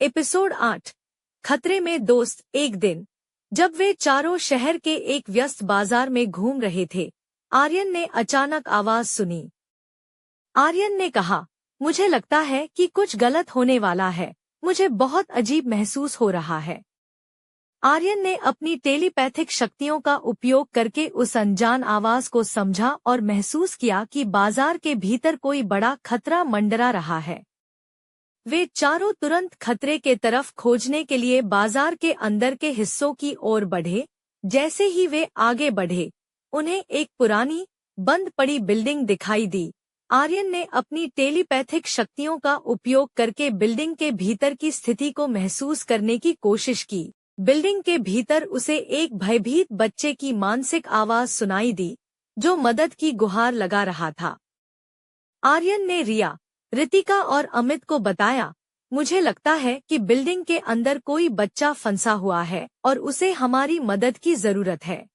Episode 8। खतरे में दोस्त। एक दिन जब वे चारों शहर के एक व्यस्त बाजार में घूम रहे थे, आर्यन ने अचानक आवाज सुनी। आर्यन ने कहा, मुझे लगता है कि कुछ गलत होने वाला है। मुझे बहुत अजीब महसूस हो रहा है। आर्यन ने अपनी टेलीपैथिक शक्तियों का उपयोग करके उस अनजान आवाज को समझा और महसूस किया कि बाजार के भीतर कोई बड़ा खतरा मंडरा रहा है। वे चारों तुरंत खतरे के तरफ खोजने के लिए बाजार के अंदर के हिस्सों की ओर बढ़े। जैसे ही वे आगे बढ़े, उन्हें एक पुरानी, बंद पड़ी बिल्डिंग दिखाई दी। आर्यन ने अपनी टेलीपैथिक शक्तियों का उपयोग करके बिल्डिंग के भीतर की स्थिति को महसूस करने की कोशिश की। बिल्डिंग के भीतर उसे एक भयभीत बच्चे की मानसिक आवाज सुनाई दी, जो मदद की गुहार लगा रहा था। आर्यन ने रिया, रितिका और अमित को बताया, मुझे लगता है कि बिल्डिंग के अंदर कोई बच्चा फंसा हुआ है और उसे हमारी मदद की जरूरत है।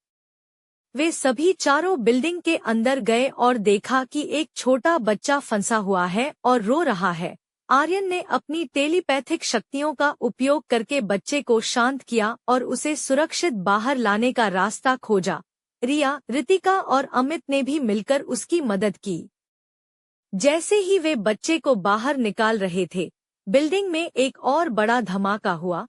वे सभी चारों बिल्डिंग के अंदर गए और देखा कि एक छोटा बच्चा फंसा हुआ है और रो रहा है। आर्यन ने अपनी टेलीपैथिक शक्तियों का उपयोग करके बच्चे को शांत किया और उसे सुरक्षित बाहर लाने का रास्ता खोजा। रिया, रितिका और अमित ने भी मिलकर उसकी मदद की। जैसे ही वे बच्चे को बाहर निकाल रहे थे, बिल्डिंग में एक और बड़ा धमाका हुआ,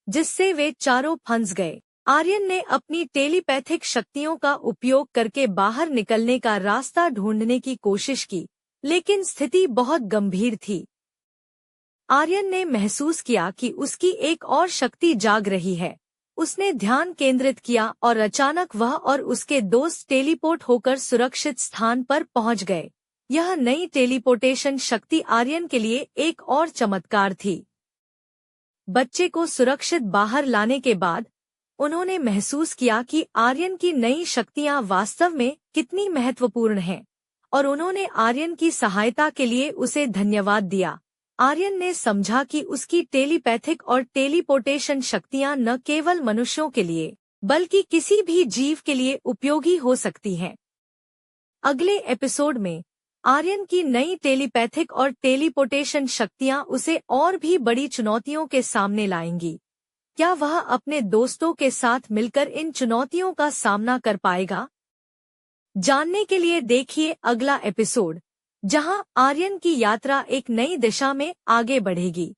जिससे वे चारों फंस गए। आर्यन ने अपनी टेलीपैथिक शक्तियों का उपयोग करके बाहर निकलने का रास्ता ढूंढने की कोशिश की, लेकिन स्थिति बहुत गंभीर थी। आर्यन ने महसूस किया कि उसकी एक और शक्ति जाग रही है। उसने ध्यान केंद्रित किया और अचानक वह और उसके दोस्त टेलीपोर्ट होकर सुरक्षित स्थान पर पहुंच गए। यह नई टेलीपोर्टेशन शक्ति आर्यन के लिए एक और चमत्कार थी। बच्चे को सुरक्षित बाहर लाने के बाद उन्होंने महसूस किया कि आर्यन की नई शक्तियां वास्तव में कितनी महत्वपूर्ण हैं, और उन्होंने आर्यन की सहायता के लिए उसे धन्यवाद दिया। आर्यन ने समझा कि उसकी टेलीपैथिक और टेलीपोर्टेशन शक्तियां न केवल मनुष्यों के लिए, बल्कि किसी भी जीव के लिए उपयोगी हो सकती हैं। अगले एपिसोड में आर्यन की नई टेलीपैथिक और टेलीपोर्टेशन शक्तियां उसे और भी बड़ी चुनौतियों के सामने लाएंगी। क्या वह अपने दोस्तों के साथ मिलकर इन चुनौतियों का सामना कर पाएगा? जानने के लिए देखिए अगला एपिसोड, जहां आर्यन की यात्रा एक नई दिशा में आगे बढ़ेगी।